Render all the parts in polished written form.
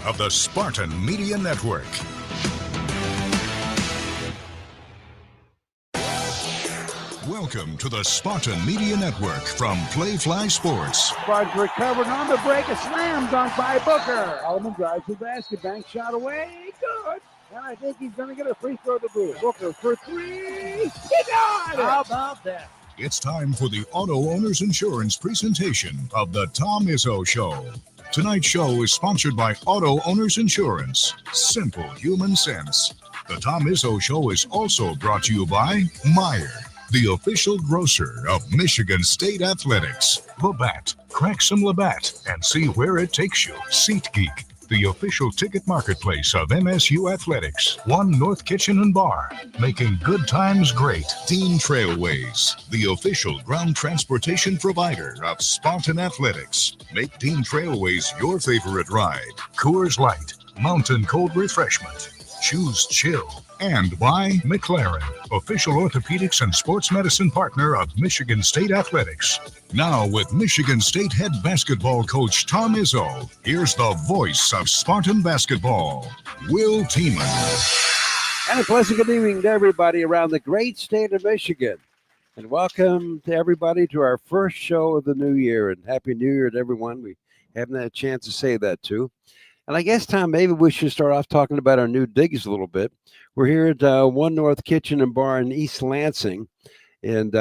of the Spartan Media Network. Welcome to the Spartan Media Network from Playfly Sports. Spartans recovered on the break. A slam dunk by Booker. Allman drives the basket. Bank shot away. Good. And I think he's going to get a free throw to boot. Booker for three. He got it. How about that? It's time for the Auto Owners Insurance presentation of the Tom Izzo Show. Tonight's show is sponsored by Auto Owners Insurance. Simple human sense. The Tom Izzo Show is also brought to you by Meijer, the official grocer of Michigan State Athletics. Labatt. Crack some Labatt and see where it takes you. SeatGeek, the official ticket marketplace of MSU Athletics. One North Kitchen and Bar, making good times great. Dean Trailways, the official ground transportation provider of Spartan Athletics. Make Dean Trailways your favorite ride. Coors Light, mountain cold refreshment. Choose chill. And by McLaren, official orthopedics and sports medicine partner of Michigan State Athletics. Now with Michigan State head basketball coach Tom Izzo, here's the voice of Spartan basketball, Will Tieman. And a pleasant good evening to everybody around the great state of Michigan. And welcome to everybody to our first show of the new year. And Happy New Year to everyone we haven't had a chance to say that to. And I guess, Tom, maybe we should start off talking about our new digs a little bit. We're here at One North Kitchen and Bar in East Lansing, and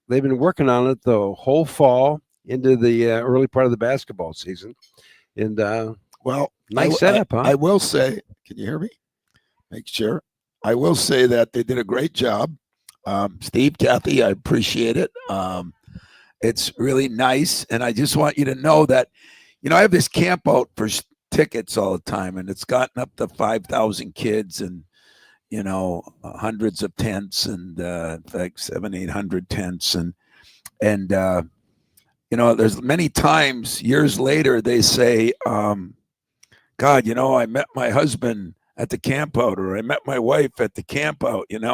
they've been working on it the whole fall into the early part of the basketball season. And, nice setup, huh? I will say, can you hear me? Make sure. I will say that they did a great job. Steve, Kathy, I appreciate it. It's really nice, and I just want you to know that, I have this camp out for tickets all the time, and it's gotten up to 5,000 kids and hundreds of tents and in fact 700-800 tents and there's many times years later they say God, I met my husband at the camp out, or I met my wife at the camp out, and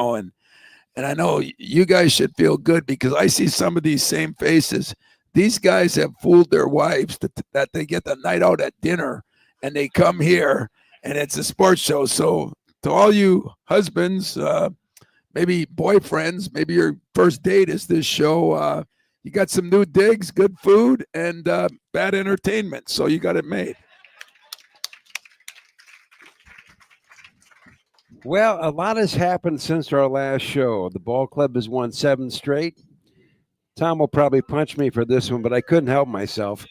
I know you guys should feel good because I see some of these same faces. These guys have fooled their wives that they get the night out at dinner and they come here and it's a sports show. So to all you husbands, maybe boyfriends, maybe your first date is this show. You got some new digs, good food, and bad entertainment. So you got it made. Well, a lot has happened since our last show. The ball club has won 7 straight. Tom will probably punch me for this one, but I couldn't help myself.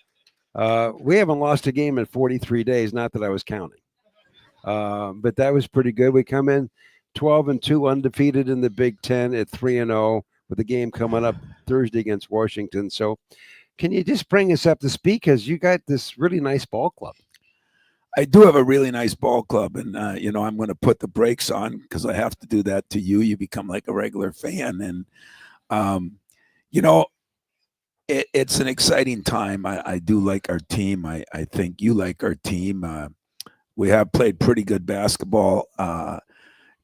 We haven't lost a game in 43 days, not that I was counting. But that was pretty good. We come in 12-2 undefeated in the Big Ten at 3-0 with the game coming up Thursday against Washington. So can you just bring us up to speed? Because you got this really nice ball club. I do have a really nice ball club, and, I'm going to put the brakes on because I have to do that to you. You become like a regular fan. And, it's an exciting time. I do like our team. I think you like our team. We have played pretty good basketball.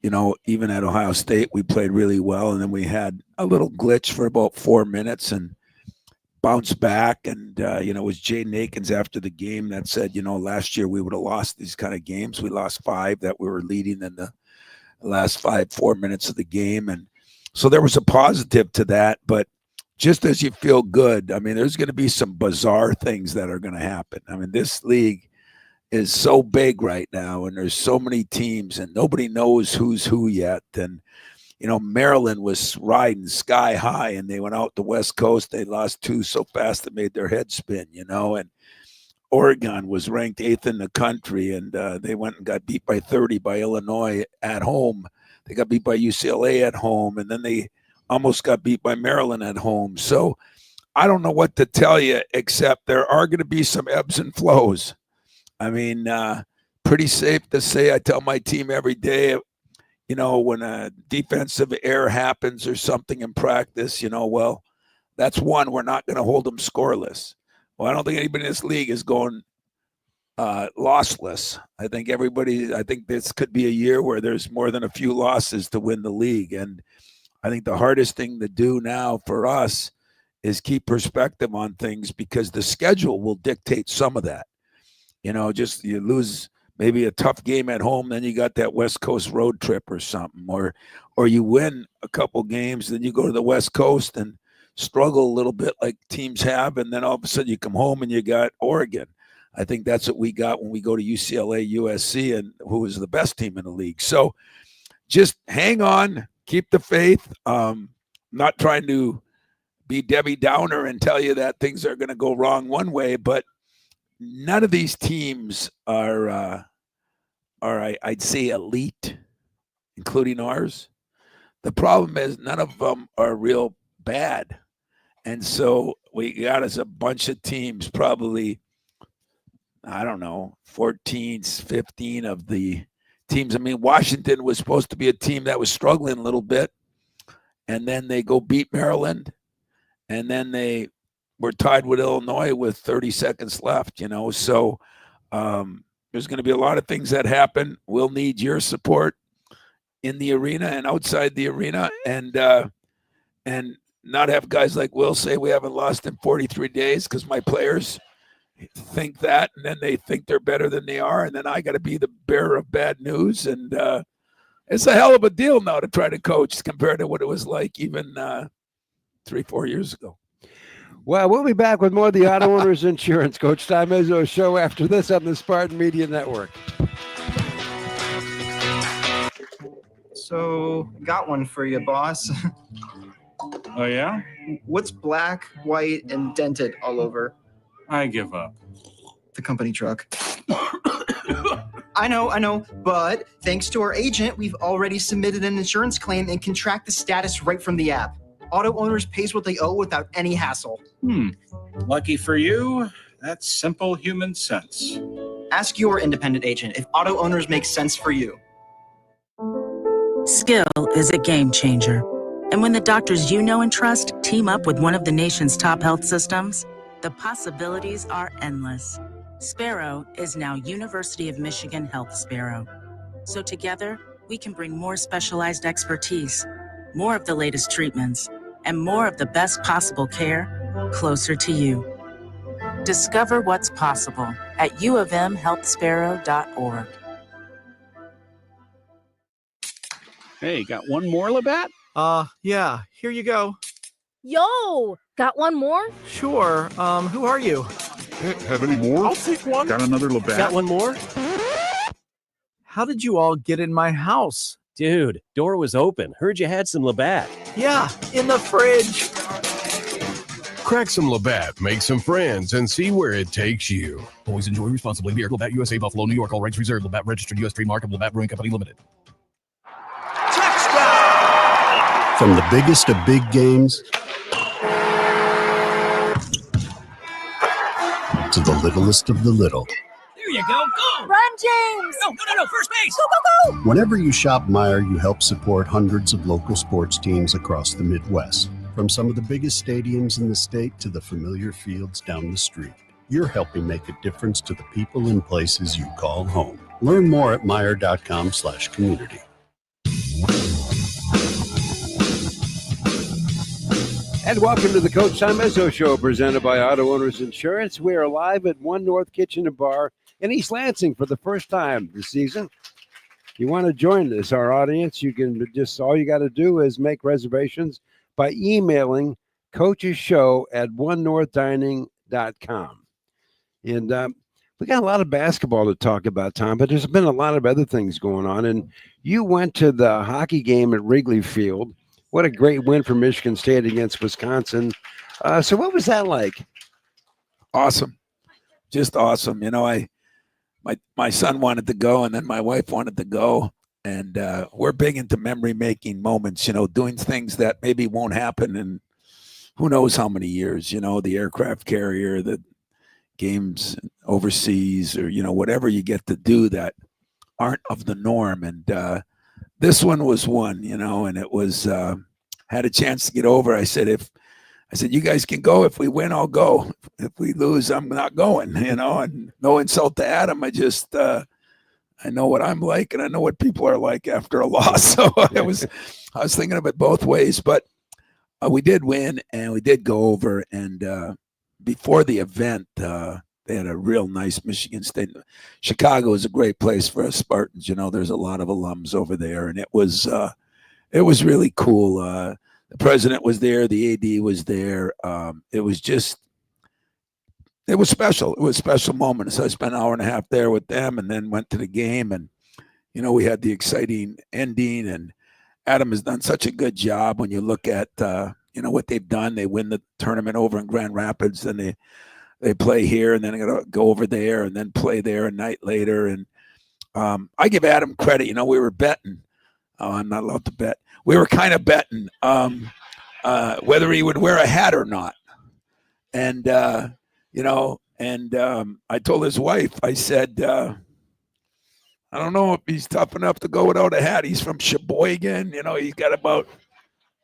Even at Ohio State, we played really well. And then we had a little glitch for about 4 minutes and bounced back. And, it was Jay Nakins after the game that said, last year we would have lost these kind of games. We lost 5 that we were leading in the last 4 minutes of the game. And so there was a positive to that. But just as you feel good, there's going to be some bizarre things that are going to happen. This league is so big right now, and there's so many teams, and nobody knows who's who yet. And, Maryland was riding sky high, and they went out the West Coast. They lost 2 so fast it made their head spin, and Oregon was ranked 8th in the country, and they went and got beat by 30 by Illinois at home. They got beat by UCLA at home, and then they almost got beat by Maryland at home. So I don't know what to tell you, except there are going to be some ebbs and flows. Pretty safe to say, I tell my team every day, when a defensive error happens or something in practice, that's one, we're not going to hold them scoreless. Well, I don't think anybody in this league is going lossless. I think this could be a year where there's more than a few losses to win the league. And I think the hardest thing to do now for us is keep perspective on things because the schedule will dictate some of that. You lose maybe a tough game at home, then you got that West Coast road trip or something, or you win a couple games, then you go to the West Coast and struggle a little bit like teams have, and then all of a sudden you come home and you got Oregon. I think that's what we got when we go to UCLA, USC, and who is the best team in the league. So just hang on, keep the faith. Not trying to be Debbie Downer and tell you that things are going to go wrong one way, but none of these teams are I'd say elite, including ours. The problem is none of them are real bad. And so we got us a bunch of teams, probably, I don't know, 14, 15 of the teams. I mean, Washington was supposed to be a team that was struggling a little bit, and then they go beat Maryland, and then they were tied with Illinois with 30 seconds left, So there's going to be a lot of things that happen. We'll need your support in the arena and outside the arena, and not have guys like Will say we haven't lost in 43 days because my players think that, and then they think they're better than they are, and then I got to be the bearer of bad news. And it's a hell of a deal now to try to coach compared to what it was like even 3-4 years ago. Well, we'll be back with more of the Auto Owners Insurance Coach Tom Izzo show after this on the Spartan Media Network. So, got one for you, boss. Oh, yeah? What's black, white, and dented all over? I give up. The company truck. I know, but thanks to our agent, we've already submitted an insurance claim and can track the status right from the app. Auto Owners pays what they owe without any hassle. Lucky for you, that's simple human sense. Ask your independent agent if Auto Owners makes sense for you. Skill is a game changer. And when the doctors you know and trust team up with one of the nation's top health systems, the possibilities are endless. Sparrow is now University of Michigan Health Sparrow. So together, we can bring more specialized expertise, more of the latest treatments, and more of the best possible care closer to you. Discover what's possible at uofmhealthsparrow.org. Hey, got one more, Labatt? Yeah, here you go. Yo, got one more? Sure. Who are you? Have any more? I'll take one. Got another Labatt? Got one more? How did you all get in my house? Dude, door was open. Heard you had some Labatt. Yeah, in the fridge. Crack some Labatt, make some friends, and see where it takes you. Always enjoy responsibly. Beer, Labatt USA, Buffalo, New York. All rights reserved. Labatt registered U.S. trademark of Labatt Brewing Company Limited. From the biggest of big games to the littlest of the little. There you go. Go! Run, James! No. First base! Go, go, go! Whenever you shop Meijer, you help support hundreds of local sports teams across the Midwest. From some of the biggest stadiums in the state to the familiar fields down the street. You're helping make a difference to the people and places you call home. Learn more at Meijer.com/community. And welcome to the Coach Tom Izzo Show, presented by Auto Owners Insurance. We are live at One North Kitchen and Bar in East Lansing for the first time this season. You want to join us, our audience, you can just, all you got to do is make reservations by emailing coachesshow@onenorthdining.com. And we got a lot of basketball to talk about, Tom, but there's been a lot of other things going on. And you went to the hockey game at Wrigley Field. What a great win for Michigan State against Wisconsin. So what was that like? Awesome. Just awesome. My son wanted to go, and then my wife wanted to go. And we're big into memory-making moments, doing things that maybe won't happen in who knows how many years, the aircraft carrier, the games overseas, or, whatever you get to do that aren't of the norm. And this one was one, and it was had a chance to get over. I said, you guys can go. If we win, I'll go. If we lose, I'm not going, and no insult to Adam. I just, I know what I'm like, and I know what people are like after a loss. So I was thinking of it both ways, but we did win and we did go over. And before the event, they had a real nice Michigan State. Chicago is a great place for us Spartans. You know, there's a lot of alums over there, and it was really cool. The president was there, the AD was there. It was special. It was a special moment. So I spent an hour and a half there with them, and then went to the game. And you know, we had the exciting ending. And Adam has done such a good job. When you look at you know what they've done, they win the tournament over in Grand Rapids, and they play here, and then they're going to go over there and then play there a night later. And I give Adam credit. You know, we were betting. Oh, I'm not allowed to bet. We were kind of betting whether he would wear a hat or not. And, you know, and I told his wife, I said, I don't know if he's tough enough to go without a hat. He's from Sheboygan. You know, he's got about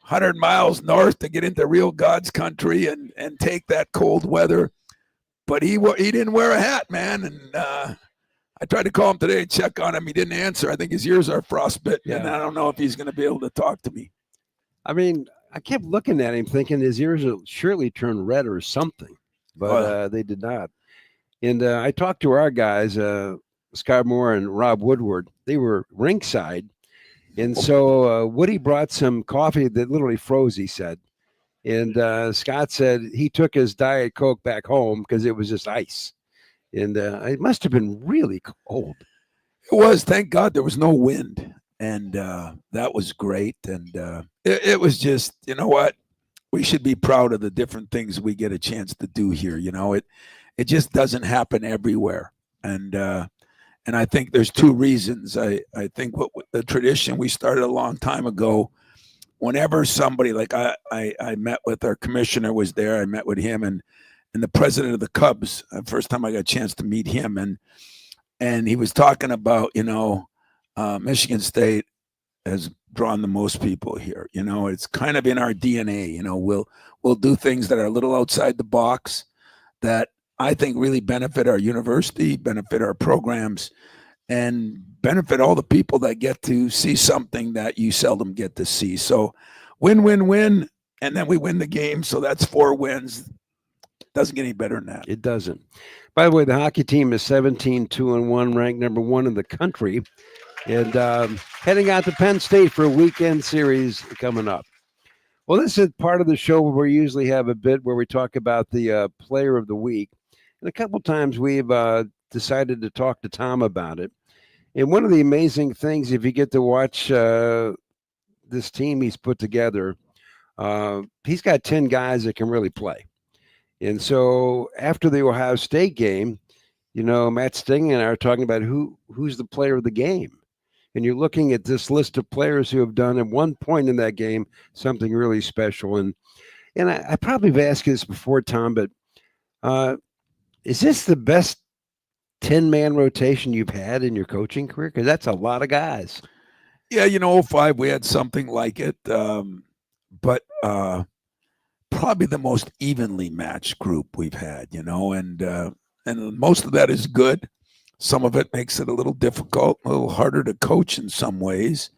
100 miles north to get into real God's country and take that cold weather. But he didn't wear a hat, man. And I tried to call him today and check on him. He didn't answer. I think his ears are frostbitten, and I don't know if he's going to be able to talk to me. I mean, I kept looking at him thinking his ears will surely turn red or something, but they did not. And I talked to our guys, Scott Moore and Rob Woodward. They were rinkside. And so Woody brought some coffee that literally froze, he said. And Scott said he took his Diet Coke back home because it was just ice. And it must have been really cold. It was. Thank God there was no wind. And that was great. And it was just, you know what? We should be proud of the different things we get a chance to do here. You know, it just doesn't happen everywhere. And I think there's two reasons. I think what the tradition we started a long time ago, whenever somebody, like I met with our commissioner was there, I met with him and the president of the Cubs, the first time I got a chance to meet him. And he was talking about, you know, Michigan State has drawn the most people here. You know, it's kind of in our DNA. You know, we'll do things that are a little outside the box that I think really benefit our university, benefit our programs, and benefit all the people that get to see something that you seldom get to see. So win, win, win, and then we win the game. So that's 4 wins. Doesn't get any better than that. It doesn't. By the way, the hockey team is 17-2-1, ranked number 1 in the country, and heading out to Penn State for a weekend series coming up. Well, this is part of the show where we usually have a bit where we talk about the player of the week. And a couple times we've decided to talk to Tom about it. And one of the amazing things, if you get to watch this team he's put together, he's got 10 guys that can really play. And so after the Ohio State game, you know, Matt Sting and I are talking about who's the player of the game. And you're looking at this list of players who have done at one point in that game something really special. And I probably have asked you this before, Tom, but is this the best 10-man rotation you've had in your coaching career? Because that's a lot of guys. Yeah, you know, 05, we had something like it. But probably the most evenly matched group we've had, you know, and most of that is good. Some of it makes it a little difficult, a little harder to coach in some ways,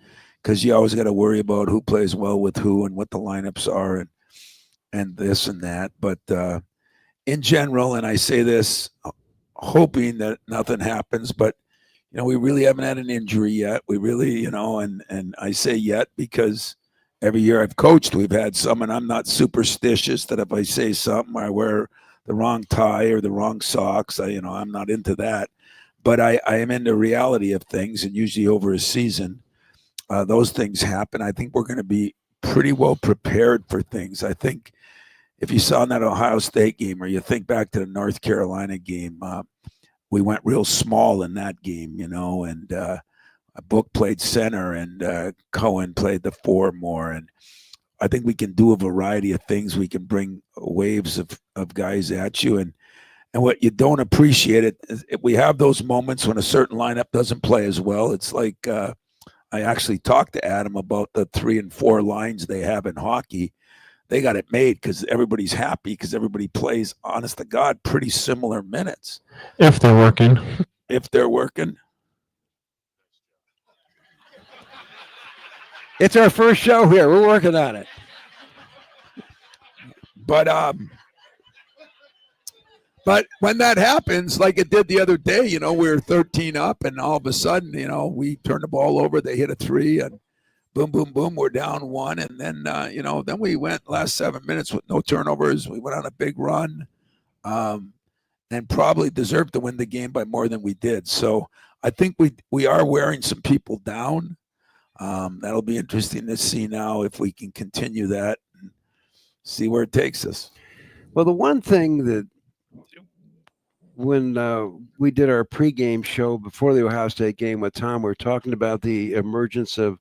because you always got to worry about who plays well with who and what the lineups are and this and that. But in general, and I say this hoping that nothing happens, but you know, we really haven't had an injury yet. We really, you know, and I say yet because every year I've coached, we've had some, and I'm not superstitious that if I say something, I wear the wrong tie or the wrong socks. I'm not into that. But I am into reality of things, and usually over a season, those things happen. I think we're going to be pretty well prepared for things. I think if you saw in that Ohio State game, or you think back to the North Carolina game, we went real small in that game, you know, and Book played center, and Cohen played the 4 more. And I think we can do a variety of things. We can bring waves of guys at you. And what you don't appreciate is we have those moments when a certain lineup doesn't play as well. It's like I actually talked to Adam about the 3 and 4 lines they have in hockey. They got it made because everybody's happy because everybody plays, honest to God, pretty similar minutes. If they're working. If they're working. It's our first show here. We're working on it. But But when that happens, like it did the other day, we were 13 up, and all of a sudden, we turned the ball over. They hit a 3, and boom, boom, boom, we're down 1. And then, then we went last 7 minutes with no turnovers. We went on a big run, and probably deserved to win the game by more than we did. So I think we are wearing some people down. That'll be interesting to see now if we can continue that and see where it takes us. Well, the one thing that when we did our pregame show before the Ohio State game with Tom, we were talking about the emergence of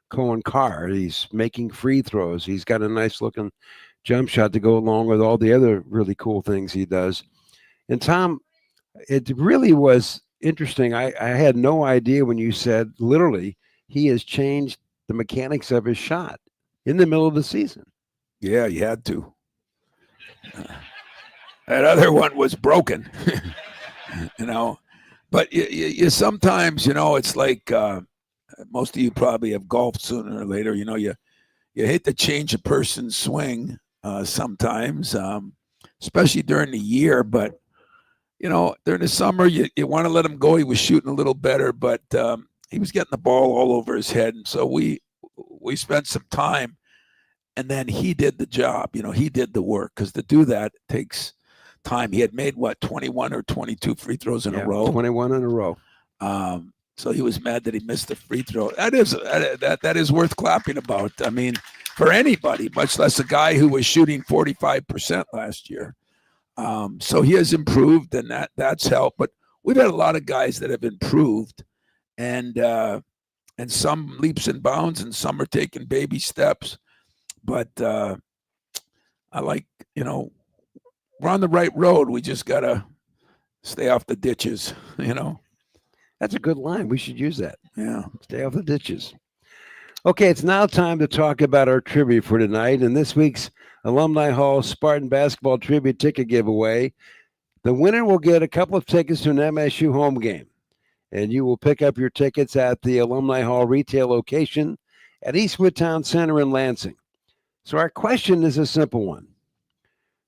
Cohen Carr. He's making free throws. He's got a nice looking jump shot to go along with all the other really cool things he does. And Tom, it really was interesting. I had no idea when you said literally he has changed the mechanics of his shot in the middle of the season. Yeah, he had to. That other one was broken, But you sometimes, it's like most of you probably have golfed sooner or later. You hate to change a person's swing sometimes, especially during the year. But, during the summer, you want to let him go. He was shooting a little better, but he was getting the ball all over his head. And so we spent some time, and then he did the job. He did the work, because to do that takes time. He had made 21 or 22 free throws in a row. 21 in a row. So he was mad that he missed the free throw. That is worth clapping about. I mean, for anybody, much less a guy who was shooting 45% last year. So he has improved, and that's helped. But we've had a lot of guys that have improved, and some leaps and bounds, and some are taking baby steps. But I like, we're on the right road. We just got to stay off the ditches, That's a good line. We should use that. Yeah. Stay off the ditches. Okay, it's now time to talk about our trivia for tonight. And this week's Alumni Hall Spartan Basketball Trivia Ticket Giveaway. The winner will get a couple of tickets to an MSU home game. And you will pick up your tickets at the Alumni Hall retail location at Eastwood Town Center in Lansing. So our question is a simple one.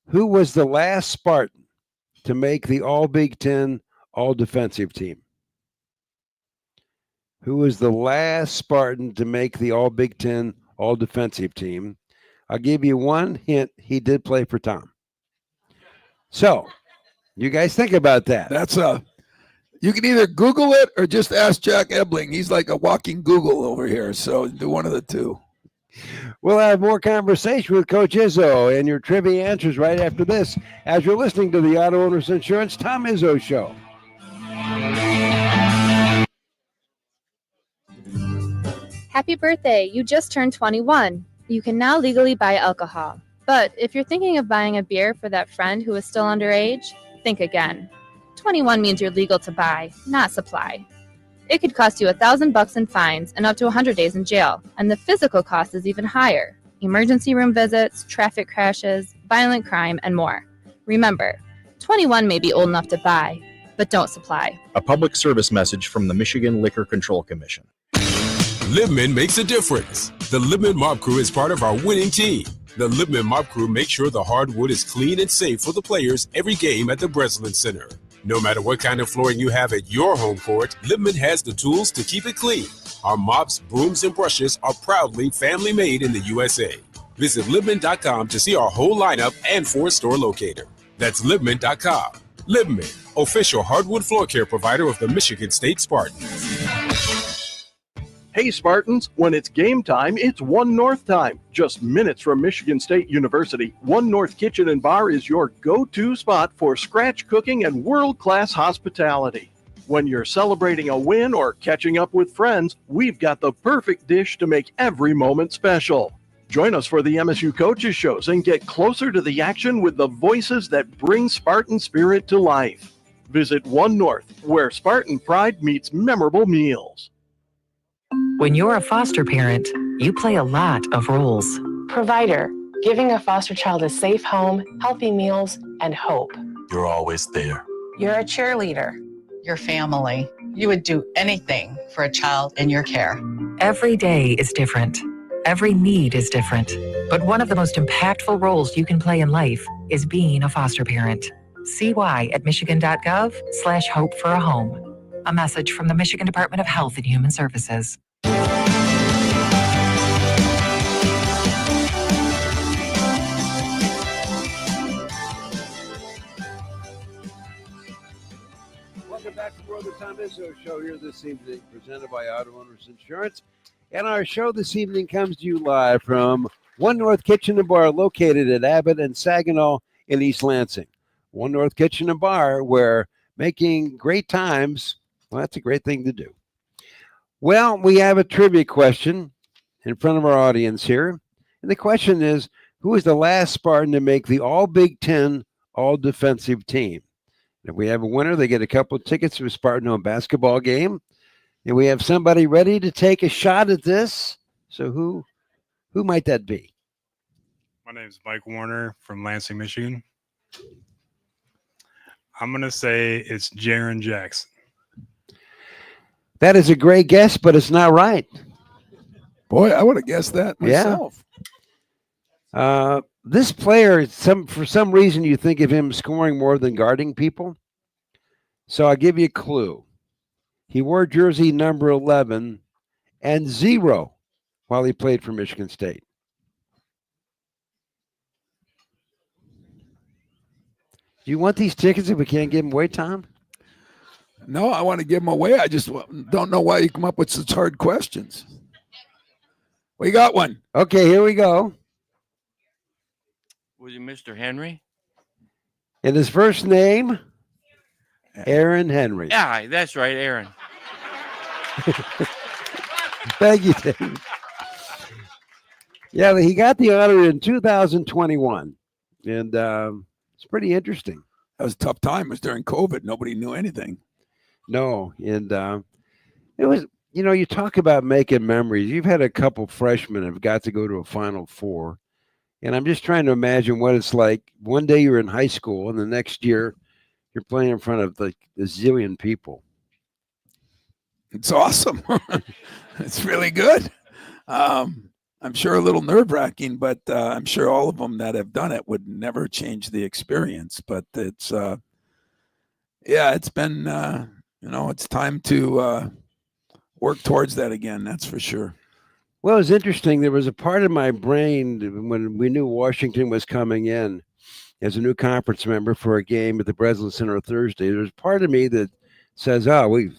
Who was the last Spartan to make the All-Big Ten All-Defensive team? Who was the last Spartan to make the All-Big Ten All-Defensive team? I'll give you one hint. He did play for Tom. So, you guys think about that. You can either Google it or just ask Jack Ebling. He's like a walking Google over here. So do one of the two. We'll have more conversation with Coach Izzo and your trivia answers right after this, as you're listening to the Auto Owners Insurance Tom Izzo Show. Happy birthday. You just turned 21. You can now legally buy alcohol. But if you're thinking of buying a beer for that friend who is still underage, think again. 21 means you're legal to buy, not supply. It could cost you $1,000 in fines and up to 100 days in jail, and the physical cost is even higher. Emergency room visits, traffic crashes, violent crime, and more. Remember, 21 may be old enough to buy, but don't supply. A public service message from the Michigan Liquor Control Commission. Libman makes a difference. The Libman Mop Crew is part of our winning team. The Libman Mop Crew makes sure the hardwood is clean and safe for the players every game at the Breslin Center. No matter what kind of flooring you have at your home court, Libman has the tools to keep it clean. Our mops, brooms, and brushes are proudly family made in the USA. Visit Libman.com to see our whole lineup and store locator. That's Libman.com. Libman, official hardwood floor care provider of the Michigan State Spartans. Hey Spartans, when it's game time, it's One North time. Just minutes from Michigan State University, One North Kitchen and Bar is your go-to spot for scratch cooking and world-class hospitality. When you're celebrating a win or catching up with friends, we've got the perfect dish to make every moment special. Join us for the MSU Coaches Shows and get closer to the action with the voices that bring Spartan spirit to life. Visit One North, where Spartan pride meets memorable meals. When you're a foster parent, you play a lot of roles. Provider, giving a foster child a safe home, healthy meals, and hope. You're always there. You're a cheerleader. Your family. You would do anything for a child in your care. Every day is different. Every need is different. But one of the most impactful roles you can play in life is being a foster parent. See why at michigan.gov/hope for a home. A message from the Michigan Department of Health and Human Services. Welcome back to the Tom Izzo Show here this evening, presented by Auto Owners Insurance. And our show this evening comes to you live from One North Kitchen and Bar, located at Abbott and Saginaw in East Lansing. One North Kitchen and Bar, where making great times, well, that's a great thing to do. Well, we have a trivia question in front of our audience here. And the question is, who is the last Spartan to make the All-Big Ten All-Defensive team? If we have a winner, they get a couple of tickets to a Spartan home basketball game. And we have somebody ready to take a shot at this. So who might that be? My name is Mike Warner from Lansing, Michigan. I'm going to say it's Jaren Jackson. That is a great guess, but it's not right. Boy, I would have guessed that myself. This player, for some reason, you think of him scoring more than guarding people. So I'll give you a clue. He wore jersey number 11 and 0 while he played for Michigan State. Do you want these tickets if we can't give them away, Tom? No, I want to give them away. I just don't know why you come up with such hard questions. We got one. Okay, here we go. Was it Mr. Henry? And his first name, Aaron Henry. Yeah, that's right, Aaron. Thank you, David. Yeah, he got the honor in 2021. And it's pretty interesting. That was a tough time. It was during COVID. Nobody knew anything. No, and it was, you talk about making memories. You've had a couple freshmen have got to go to a Final Four. And I'm just trying to imagine what it's like. One day you're in high school, and the next year you're playing in front of like a zillion people. It's awesome. It's really good. I'm sure a little nerve-wracking, but I'm sure all of them that have done it would never change the experience. But it's, it's been, it's time to work towards that again. That's for sure. Well, it's interesting. There was a part of my brain when we knew Washington was coming in as a new conference member for a game at the Breslin Center Thursday. There's part of me that says,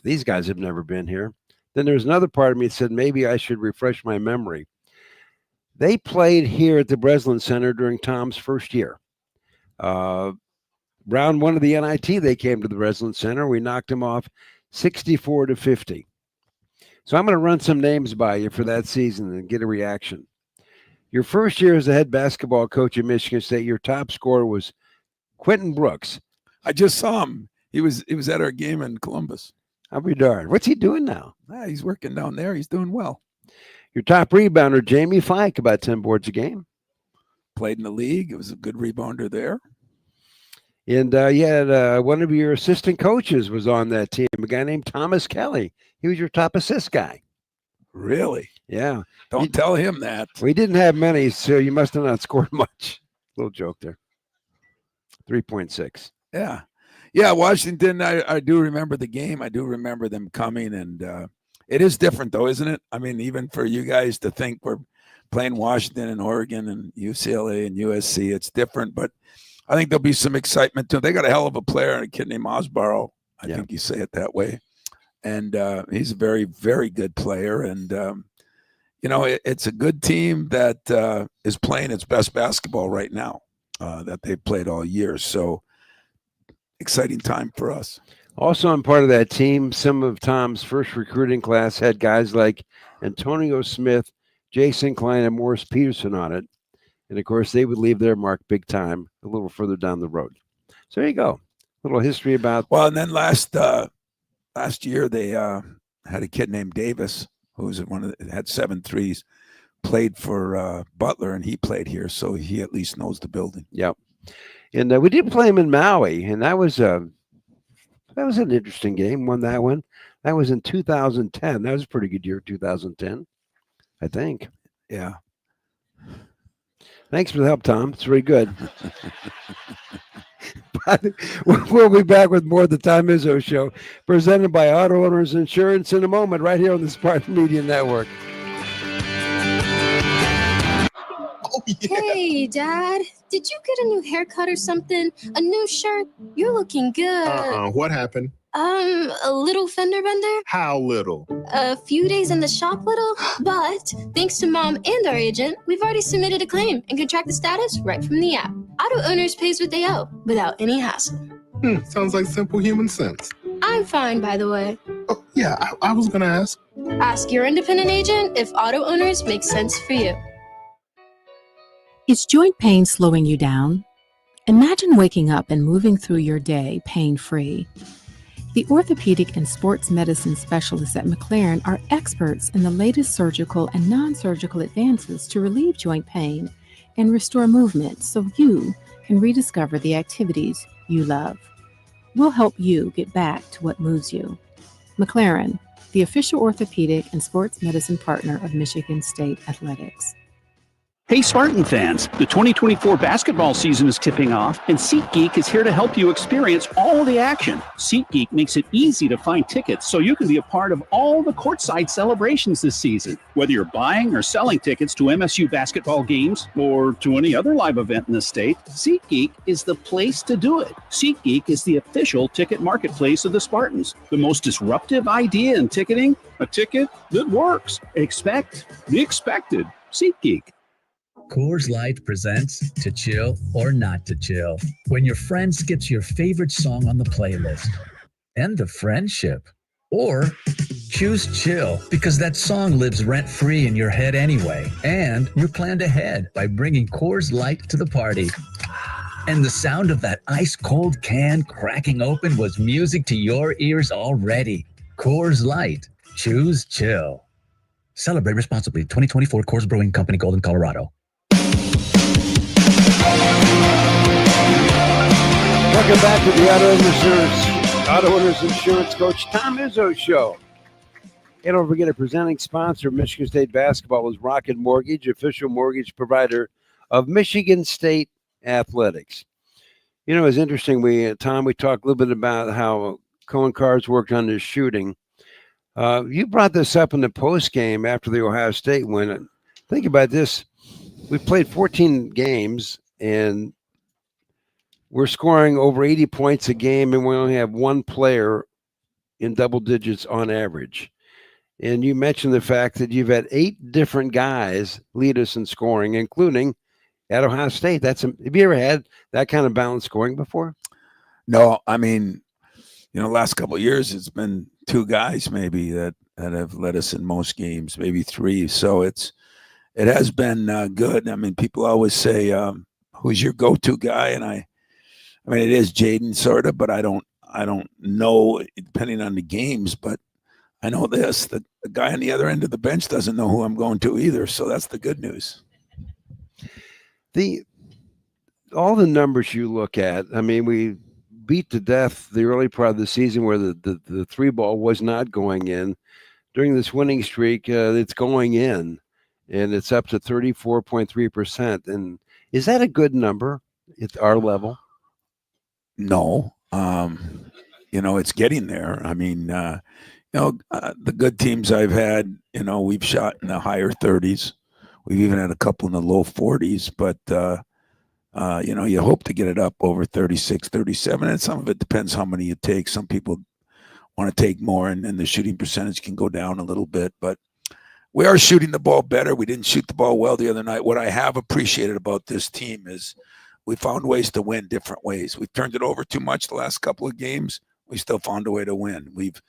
these guys have never been here. Then there's another part of me that said, maybe I should refresh my memory. They played here at the Breslin Center during Tom's first year. Round one of the NIT, they came to the Breslin Center. We knocked them off 64-50. So I'm going to run some names by you for that season and get a reaction. Your first year as the head basketball coach at Michigan State, your top scorer was Quentin Brooks. I just saw him. He was at our game in Columbus. I'll be darned. What's he doing now? He's working down there. He's doing well. Your top rebounder, Jamie Fike, about 10 boards a game. Played in the league. It was a good rebounder there. And you had one of your assistant coaches was on that team, a guy named Thomas Kelly. He was your top assist guy. Really? Yeah. Don't tell him that. We didn't have many, so you must have not scored much. Little joke there. 3.6. Yeah. Yeah, Washington, I do remember the game. I do remember them coming, and it is different, though, isn't it? I mean, even for you guys to think we're playing Washington and Oregon and UCLA and USC, it's different, but I think there'll be some excitement, too. They got a hell of a player, a kid named Osborough. I think you say it that way. And he's a very, very good player. And, it's a good team that is playing its best basketball right now that they've played all year. So exciting time for us. Also, I'm part of that team. Some of Tom's first recruiting class had guys like Antonio Smith, Jason Klein, and Morris Peterson on it. And, of course, they would leave their mark big time a little further down the road. So there you go. A little history about. Well, and then last year they had a kid named Davis who was had 7 threes, played for Butler, and he played here, so he at least knows the building. Yep. And we did play him in Maui, and that was an interesting game. Won that one. That was in 2010. That was a pretty good year, 2010, I think. Yeah. Thanks for the help, Tom. It's very good. everybody. We'll be back with more of the Tom Izzo Show, presented by Auto Owners Insurance in a moment, right here on the Spartan Media Network. Hey, Dad. Did you get a new haircut or something? A new shirt? You're looking good. What happened? A little fender bender? How little? A few days in the shop little? But thanks to Mom and our agent, we've already submitted a claim and can track the status right from the app. Auto Owners pays what they owe without any hassle. Sounds like simple human sense. I'm fine, by the way. Oh, yeah, I was going to ask. Ask your independent agent if Auto Owners makes sense for you. Is joint pain slowing you down? Imagine waking up and moving through your day pain-free. The orthopedic and sports medicine specialists at McLaren are experts in the latest surgical and non-surgical advances to relieve joint pain and restore movement so you can rediscover the activities you love. We'll help you get back to what moves you. McLaren, the official orthopedic and sports medicine partner of Michigan State Athletics. Hey, Spartan fans, the 2024 basketball season is tipping off, and SeatGeek is here to help you experience all the action. SeatGeek makes it easy to find tickets so you can be a part of all the courtside celebrations this season. Whether you're buying or selling tickets to MSU basketball games or to any other live event in the state, SeatGeek is the place to do it. SeatGeek is the official ticket marketplace of the Spartans. The most disruptive idea in ticketing, a ticket that works. Expect the expected. SeatGeek. Coors Light presents To Chill or Not to Chill. When your friend skips your favorite song on the playlist. End the friendship. Or choose chill because that song lives rent-free in your head anyway. And you planned ahead by bringing Coors Light to the party. And the sound of that ice-cold can cracking open was music to your ears already. Coors Light. Choose chill. Celebrate responsibly. 2024 Coors Brewing Company, Golden, Colorado. Welcome back to the Auto Owners Insurance Coach Tom Izzo Show. And don't forget, a presenting sponsor of Michigan State basketball is Rocket Mortgage, official mortgage provider of Michigan State Athletics. You know, it's interesting. Tom, we talked a little bit about how Cohen Cards worked on his shooting. You brought this up in the post game after the Ohio State win. Think about this. We played 14 games, and we're scoring over 80 points a game, and we only have one player in double digits on average. And you mentioned the fact that you've had 8 different guys lead us in scoring, including at Ohio State. Have you ever had that kind of balanced scoring before? No, I mean, last couple of years, it's been 2 guys maybe that have led us in most games, maybe 3. So it has been good. I mean, people always say, who's your go-to guy? And I mean, it is Jaden sort of, but I don't know, depending on the games, but I know this, that the guy on the other end of the bench doesn't know who I'm going to either. So that's the good news. All the numbers you look at, I mean, we beat to death the early part of the season where the 3 ball was not going in. During this winning streak, it's going in, and it's up to 34.3%. And is that a good number at our level? No. It's getting there. I mean, the good teams I've had, we've shot in the higher 30s. We've even had a couple in the low 40s, but, you hope to get it up over 36, 37. And some of it depends how many you take. Some people want to take more, and the shooting percentage can go down a little bit. But we are shooting the ball better. We didn't shoot the ball well the other night. What I have appreciated about this team is we found ways to win different ways. We've turned it over too much the last couple of games. We still found a way to win. We've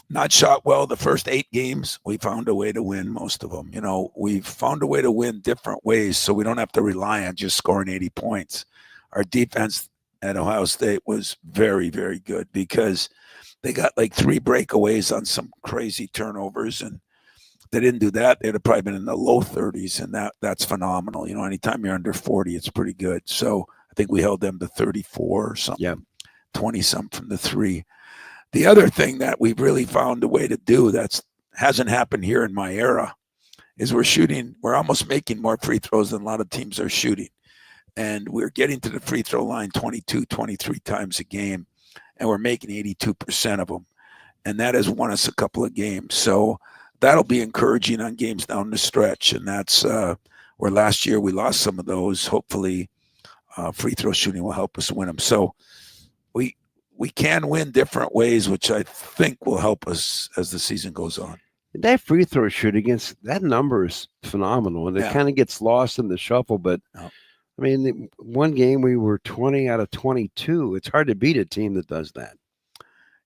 not shot well the first 8 games. We found a way to win most of them. We've found a way to win different ways so we don't have to rely on just scoring 80 points. Our defense at Ohio State was very, very good because they got like 3 breakaways on some crazy turnovers, and they didn't do that. They'd have probably been in the low 30s, and that's phenomenal. Anytime you're under 40, it's pretty good. So I think we held them to 34 or something, 20-something from the 3. The other thing that we've really found a way to do that hasn't happened here in my era is we're almost making more free throws than a lot of teams are shooting. and we're getting to the free throw line 22, 23 times a game, and we're making 82% of them. And that has won us a couple of games. So that'll be encouraging on games down the stretch. And that's where last year we lost some of those. Hopefully free throw shooting will help us win them. So we can win different ways, which I think will help us as the season goes on. That free throw shooting, that number is phenomenal, and it kind of gets lost in the shuffle. But I mean, one game we were 20 out of 22. It's hard to beat a team that does that.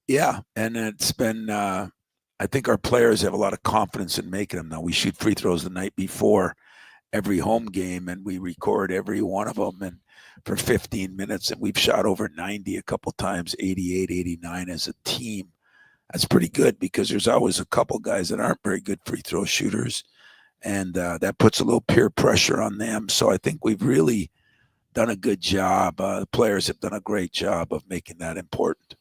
Yeah, and it's been. I think our players have a lot of confidence in making them. Now we shoot free throws the night before every home game, and we record every one of them, and for 15 minutes, and we've shot over 90 a couple times, 88, 89 as a team. That's pretty good because there's always a couple guys that aren't very good free throw shooters, and that puts a little peer pressure on them. So I think we've really done a good job. The players have done a great job of making that important.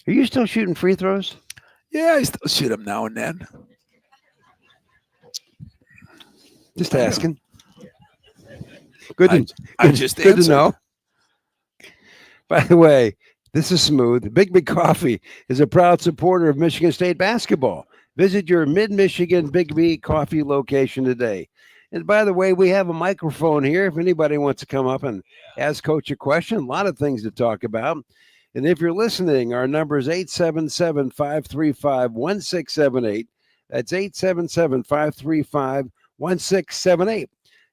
Are you still shooting free throws? Yeah, I still shoot them now and then. Just asking. Good to know. By the way, this is smooth. Big Coffee is a proud supporter of Michigan State basketball. Visit your Mid-Michigan Big B Coffee location today. And by the way, we have a microphone here. If anybody wants to come up and ask Coach a question, a lot of things to talk about. And if you're listening, our number is 877-535-1678. That's 877-535-1678.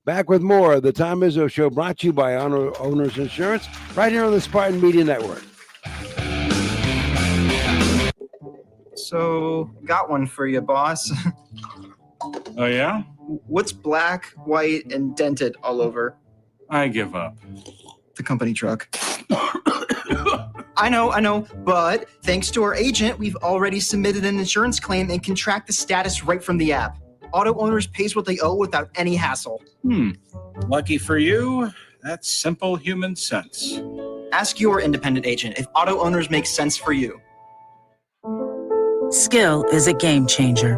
Back with more of the Tom Izzo Show, brought to you by Owners Insurance, right here on the Spartan Media Network. So, got one for you, boss. Oh, yeah? What's black, white, and dented all over? I give up. The company truck. I know, but thanks to our agent, we've already submitted an insurance claim and can track the status right from the app. Auto Owners pays what they owe without any hassle. Lucky for you, that's simple human sense. Ask your independent agent if Auto Owners makes sense for you. Skill is a game changer.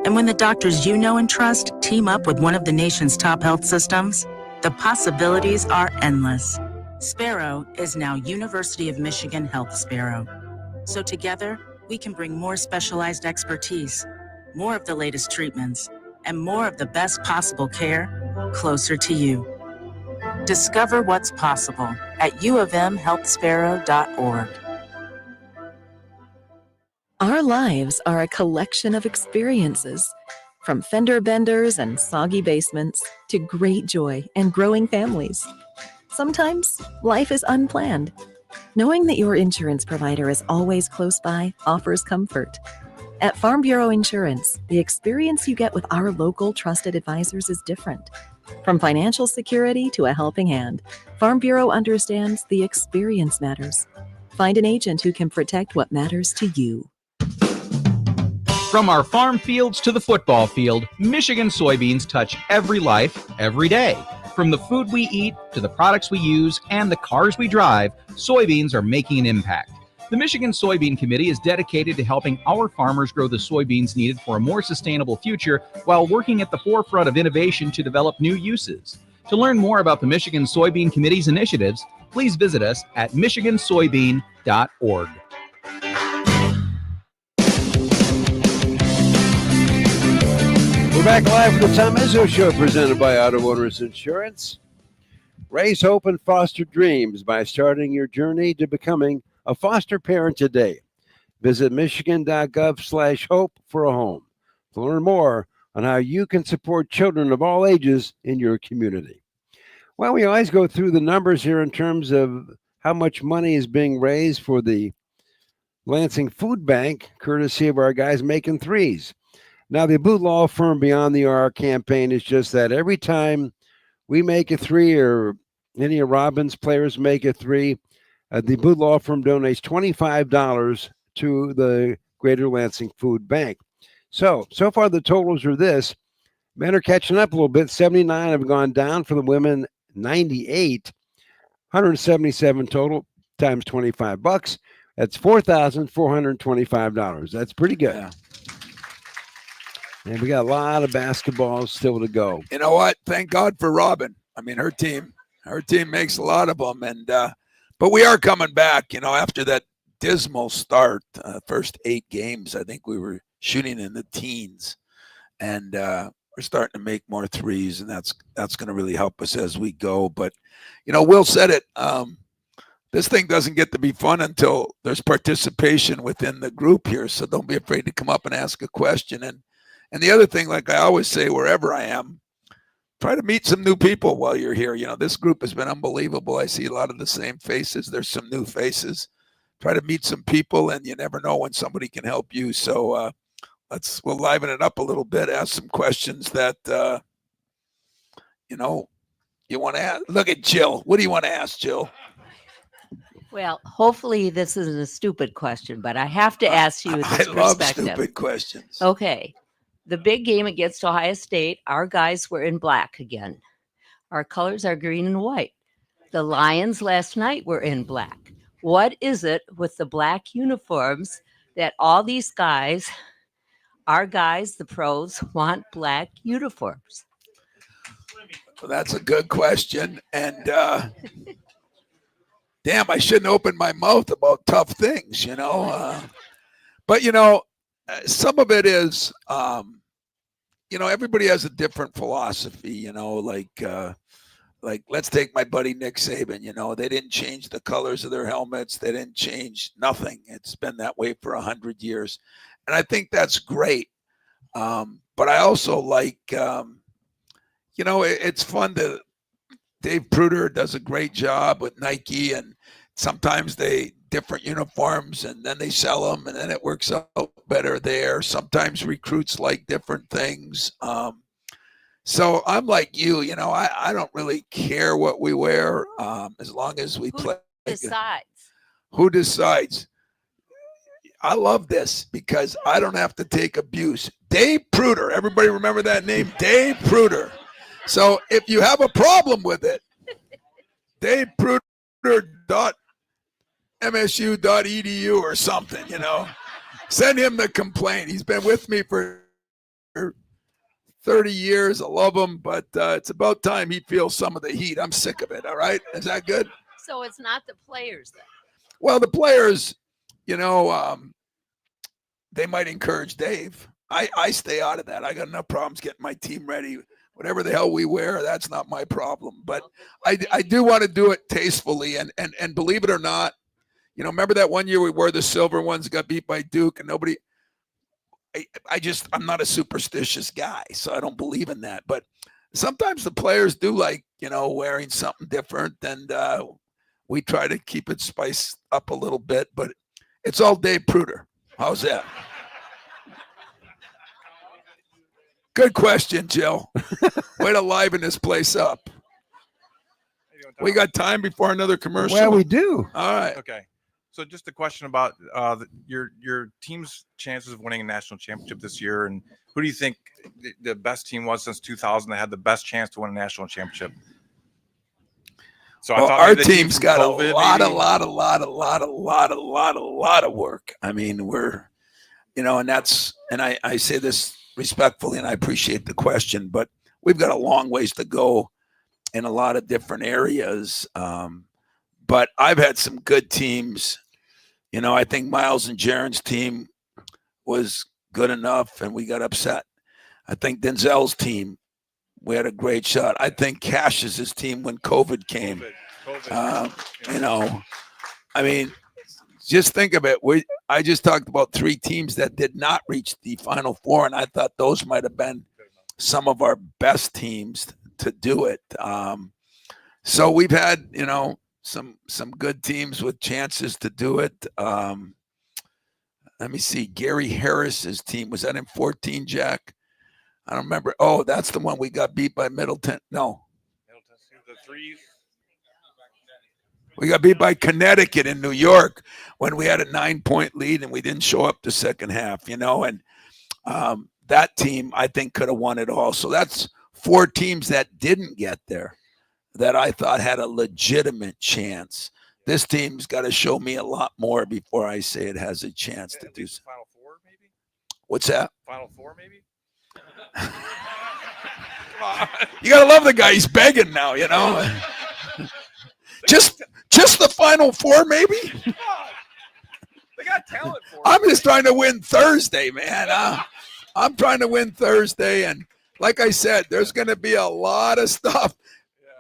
And when the doctors you know and trust team up with one of the nation's top health systems, the possibilities are endless. Sparrow is now University of Michigan Health Sparrow. So together, we can bring more specialized expertise, more of the latest treatments, and more of the best possible care closer to you. Discover what's possible at uofmhealthsparrow.org. Our lives are a collection of experiences, from fender benders and soggy basements to great joy and growing families. Sometimes life is unplanned. Knowing that your insurance provider is always close by offers comfort. At Farm Bureau Insurance, the experience you get with our local trusted advisors is different. From financial security to a helping hand, Farm Bureau understands the experience matters. Find an agent who can protect what matters to you. From our farm fields to the football field, Michigan soybeans touch every life, every day. From the food we eat to the products we use and the cars we drive, soybeans are making an impact. The Michigan Soybean Committee is dedicated to helping our farmers grow the soybeans needed for a more sustainable future while working at the forefront of innovation to develop new uses. To learn more about the Michigan Soybean Committee's initiatives, please visit us at michigansoybean.org. We're back live for the Tom Izzo Show, presented by Auto Owners Insurance. Raise hope and foster dreams by starting your journey to becoming a foster parent today. Visit michigan.gov/hope for a home to learn more on how you can support children of all ages in your community. Well, we always go through the numbers here in terms of how much money is being raised for the Lansing Food Bank, courtesy of our guys making threes. Now, the Boot Law Firm Beyond the Arc campaign is just that. Every time we make a three or any of Robin's players make a three, the Boot Law Firm donates $25 to the Greater Lansing Food Bank. So far the totals are this. Men are catching up a little bit. 79 have gone down for the women, 98. 177 total times $25. That's $4,425. That's pretty good. Yeah. And we got a lot of basketball still to go. You know what? Thank God for Robin. I mean, her team, Our team makes a lot of them, and but we are coming back. After that dismal start, first 8 games, I think we were shooting in the teens, and we're starting to make more threes, and that's going to really help us as we go. But Will said it. This thing doesn't get to be fun until there's participation within the group here. So don't be afraid to come up and ask a question. And the other thing, like I always say, wherever I am, try to meet some new people while you're here. This group has been unbelievable. I see a lot of the same faces. There's some new faces. Try to meet some people, and you never know when somebody can help you. So we'll liven it up a little bit. Ask some questions that you want to ask. Look at Jill. What do you want to ask, Jill? Well, hopefully this isn't a stupid question, but I have to ask you this I love perspective. stupid questions. Okay. The big game against Ohio State, our guys were in black again. Our colors are green and white. The Lions last night were in black. What is it with the black uniforms that all these guys, our guys, the pros, want black uniforms? Well, that's a good question. And damn, I shouldn't open my mouth about tough things, But, some of it is, everybody has a different philosophy, like let's take my buddy Nick Saban, they didn't change the colors of their helmets. They didn't change nothing. It's been that way for 100 years. And I think that's great. But I also like, it's fun to, Dave Pruder does a great job with Nike, and sometimes they different uniforms and then they sell them and then it works out better there. Sometimes recruits like different things. So I'm like you, I don't really care what we wear as long as we play. Who decides? I love this because I don't have to take abuse. Dave Pruder. Everybody remember that name? Dave Pruder. So if you have a problem with it, davepruder.msu.edu or something, send him the complaint. He's been with me for 30 years. I love him, but it's about time he feels some of the heat. I'm sick of it. All right. Is that good? So it's not the players then? Well, the players, they might encourage Dave. I stay out of that. I got enough problems getting my team ready. Whatever the hell we wear, that's not my problem. But I do want to do it tastefully. And believe it or not, remember that one year we wore the silver ones, got beat by Duke, and nobody – I'm not a superstitious guy, so I don't believe in that. But sometimes the players do like, wearing something different, and we try to keep it spiced up a little bit. But it's all Dave Pruder. How's that? Good question, Jill. Way to liven this place up. We got time before another commercial? Well, we do. All right. Okay. So just a question about your team's chances of winning a national championship this year, and who do you think the best team was since 2000 that had the best chance to win a national championship? So well, I thought our team's got COVID, a lot of work. I mean, we're, and I say this respectfully, and I appreciate the question, but we've got a long ways to go in a lot of different areas. But I've had some good teams. I think Miles and Jaron's team was good enough, and we got upset. I think Denzel's team, we had a great shot. I think Cash's team when COVID came. I mean, just think of it. I just talked about 3 teams that did not reach the Final Four, and I thought those might have been some of our best teams to do it. So we've had, some good teams with chances to do it. Let me see. Gary Harris's team, was that in 14, Jack? I don't remember. Oh, that's the one we got beat by Middleton. No. The threes. We got beat by Connecticut in New York when we had a 9-point lead and we didn't show up the second half, and that team I think could have won it all. So that's 4 teams that didn't get there that I thought had a legitimate chance. This team's got to show me a lot more before I say it has a chance to do so. Final Four, maybe? What's that? Final Four, maybe? You got to love the guy. He's begging now, Just the Final Four, maybe. They got talent for it. I'm just trying to win Thursday, man. I'm trying to win Thursday, and like I said, there's going to be a lot of stuff.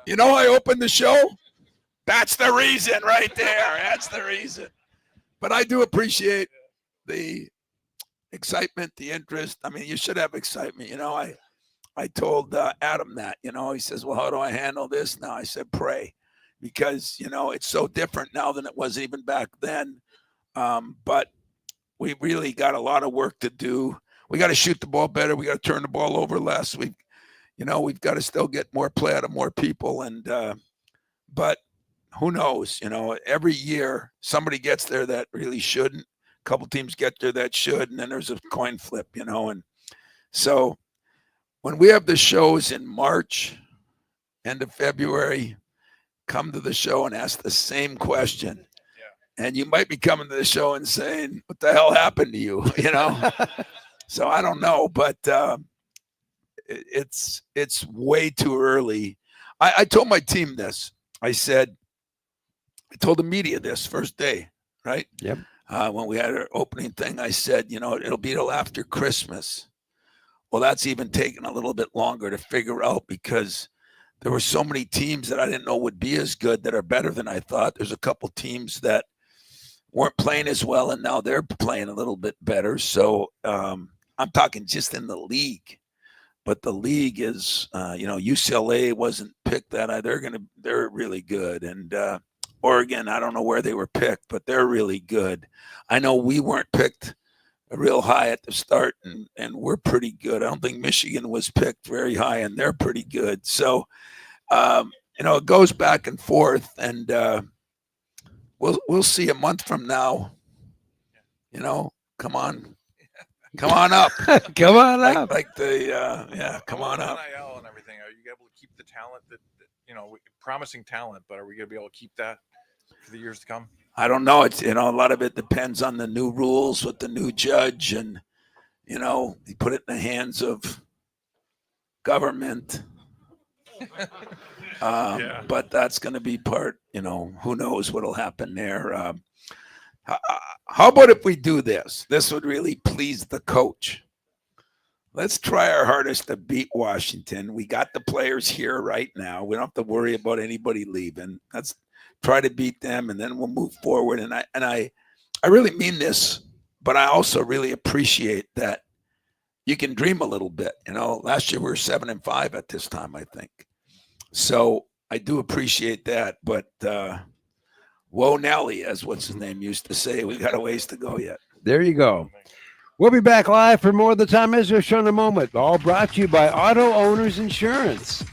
You know, I opened the show. That's the reason, right there. That's the reason. But I do appreciate the excitement, the interest. I mean, you should have excitement. You know, I told Adam that. You know, he says, "Well, how do I handle this now?" I said, "Pray," because you know it's so different now than it was even back then. But we really got a lot of work to do. We got to shoot the ball better. We got to turn the ball over less. We've got to still get more play out of more people. And but who knows? You know, every year somebody gets there that really shouldn't. A couple teams get there that should, and then there's a coin flip. You know, and so when we have the shows in March, end of February, come to the show and ask the same question. And you might be coming to the show and saying, "What the hell happened to you?" You know. So I don't know, but it's way too early. I told my team this. I told the media this first day, right? Yep. When we had our opening thing, I said, you know, it'll be till after Christmas. Well, that's even taken a little bit longer to figure out because there were so many teams that I didn't know would be as good that are better than I thought. There's a couple teams that weren't playing as well, and now they're playing a little bit better. So I'm talking just in the league. But the league is, you know, UCLA wasn't picked that high. They're really good. And Oregon, I don't know where they were picked, but they're really good. I know we weren't picked real high at the start, and we're pretty good. I don't think Michigan was picked very high, and they're pretty good. So, you know, it goes back and forth, and we'll see a month from now. You know, come on up. Come on up. Like the come on up. NIL and everything. Are you able to keep the talent that you know, promising talent, but are we going to be able to keep that for the years to come? I don't know. It's, you know, a lot of it depends on the new rules with the new judge, and you know, you put it in the hands of government. But that's going to be part. You know, who knows what'll happen there. How about if we do this? This would really please the coach. Let's try our hardest to beat Washington. We got the players here right now. We don't have to worry about anybody leaving. Let's try to beat them, and then we'll move forward. And I really mean this, but I also really appreciate that you can dream a little bit. You know, last year we were 7-5 at this time, I think. So I do appreciate that, but whoa, Nelly, as what's his name used to say, we got a ways to go yet. There you go. We'll be back live for more of the Tom Izzo Show in a moment. All brought to you by Auto Owners Insurance.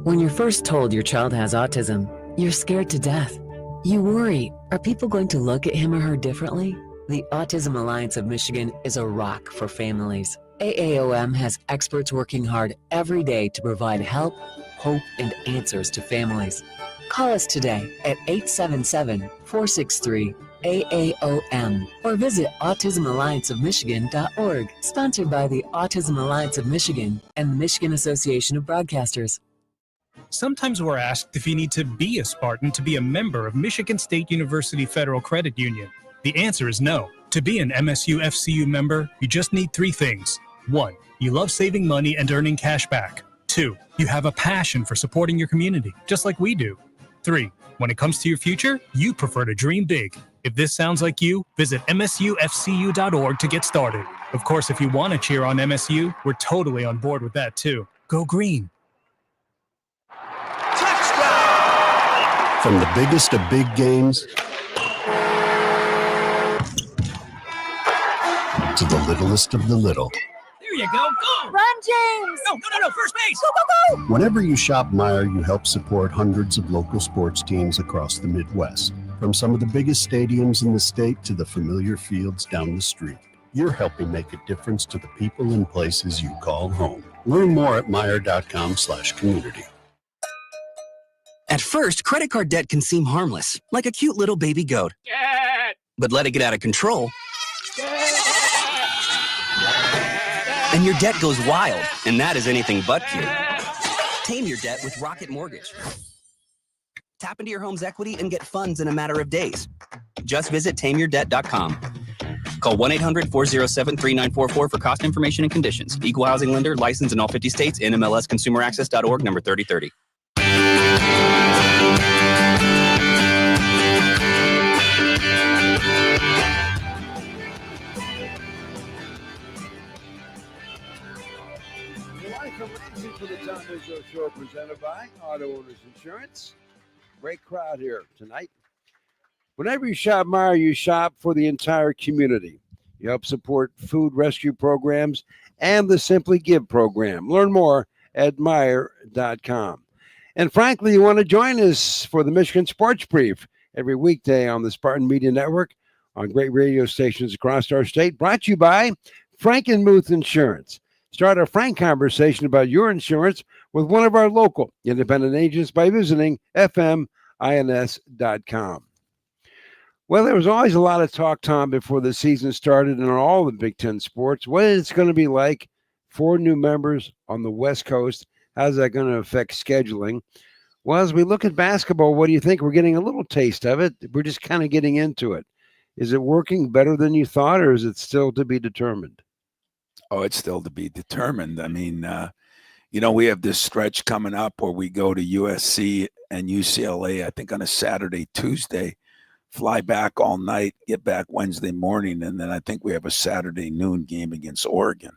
When you're first told your child has autism, you're scared to death. You worry, are people going to look at him or her differently? The Autism Alliance of Michigan is a rock for families. AAOM has experts working hard every day to provide help, hope, and answers to families. Call us today at 877-463-AAOM or visit autismallianceofmichigan.org, sponsored by the Autism Alliance of Michigan and the Michigan Association of Broadcasters. Sometimes we're asked if you need to be a Spartan to be a member of Michigan State University Federal Credit Union. The answer is no. To be an MSU FCU member, you just need 3 things. 1, you love saving money and earning cash back. 2, you have a passion for supporting your community, just like we do. 3, when it comes to your future, you prefer to dream big. If this sounds like you, visit msufcu.org to get started. Of course, if you want to cheer on MSU, we're totally on board with that too. Go green. From the biggest of big games to the littlest of the little. There you go. Go! Run, James! No, first base! Go, go, go! Whenever you shop Meijer, you help support hundreds of local sports teams across the Midwest. From some of the biggest stadiums in the state to the familiar fields down the street. You're helping make a difference to the people and places you call home. Learn more at Meijer.com/community. At first, credit card debt can seem harmless, like a cute little baby goat. But let it get out of control, and your debt goes wild, and that is anything but cute. Tame your debt with Rocket Mortgage. Tap into your home's equity and get funds in a matter of days. Just visit tameyourdebt.com. Call 1-800-407-3944 for cost information and conditions. Equal housing lender, licensed in all 50 states, NMLSconsumeraccess.org, number 3030. For the Tom Izzo Show, presented by Auto Owners Insurance. Great crowd here tonight. Whenever you shop Meijer, you shop for the entire community. You help support food rescue programs and the Simply Give program. Learn more at Meijer.com. And frankly, you want to join us for the Michigan Sports Brief every weekday on the Spartan Media Network on great radio stations across our state. Brought to you by Frankenmuth Insurance. Start a frank conversation about your insurance with one of our local independent agents by visiting fmins.com. Well, there was always a lot of talk, Tom, before the season started in all the Big Ten sports. What is it going to be like? 4 new members on the West Coast. How's that going to affect scheduling? Well, as we look at basketball, what do you think? We're getting a little taste of it. We're just kind of getting into it. Is it working better than you thought, or is it still to be determined? Oh, it's still to be determined. I mean, we have this stretch coming up where we go to USC and UCLA, I think on a Saturday, Tuesday, fly back all night, get back Wednesday morning, and then I think we have a Saturday noon game against Oregon.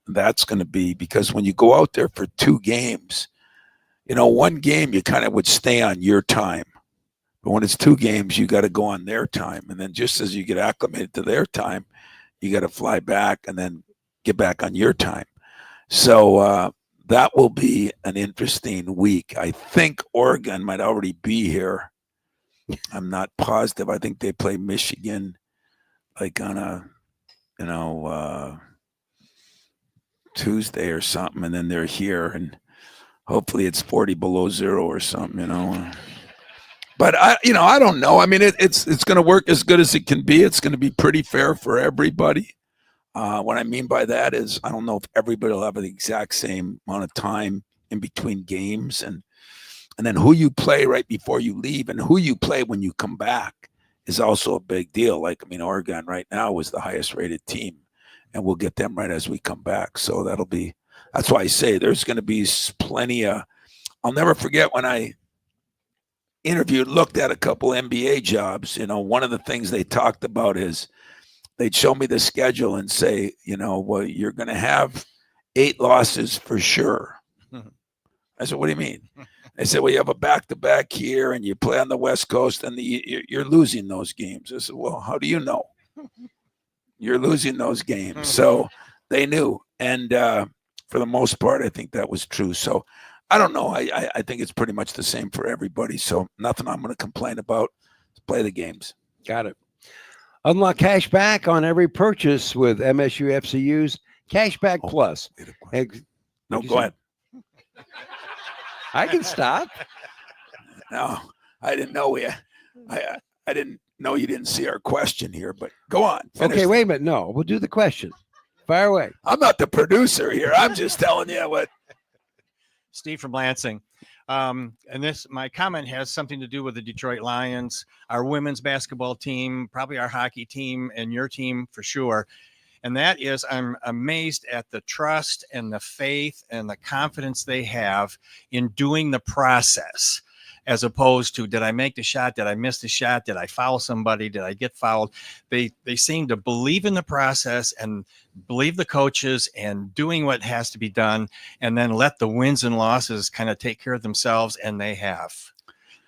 That's going to be, because when you go out there for 2 games, one game you kind of would stay on your time. But when it's 2 games, you got to go on their time. And then just as you get acclimated to their time, you got to fly back and then get back on your time. So that will be an interesting week. I think Oregon might already be here. I'm not positive. I think they play Michigan like on a, Tuesday or something, and then they're here, and hopefully it's 40 below zero or something, But I don't know. I mean, it's going to work as good as it can be. It's going to be pretty fair for everybody. What I mean by that is I don't know if everybody will have the exact same amount of time in between games, and then who you play right before you leave and who you play when you come back is also a big deal. Like, I mean, Oregon right now is the highest rated team, and we'll get them right as we come back. So that's why I say there's going to be plenty of, I'll never forget when I looked at a couple NBA jobs. One of the things they talked about is they'd show me the schedule and say, well, you're going to have 8 losses for sure. I said, what do you mean? They said, well, you have a back-to-back here and you play on the West Coast and you're losing those games. I said, well, how do you know? You're losing those games. So they knew. And for the most part, I think that was true. So I don't know. I think it's pretty much the same for everybody. So nothing I'm going to complain about. Play the games. Got it. Unlock cash back on every purchase with MSU FCU's Cashback Plus. No, go ahead. I can stop. No, I didn't know I didn't know you didn't see our question here, but go on. Okay, wait a minute. No, we'll do the question. Fire away. I'm not the producer here. I'm just telling you what. Steve from Lansing. And my comment has something to do with the Detroit Lions, our women's basketball team, probably our hockey team, and your team for sure. And that is, I'm amazed at the trust and the faith and the confidence they have in doing the process, as opposed to, did I make the shot? Did I miss the shot? Did I foul somebody? Did I get fouled? They seem to believe in the process and believe the coaches and doing what has to be done, and then let the wins and losses kind of take care of themselves, and they have.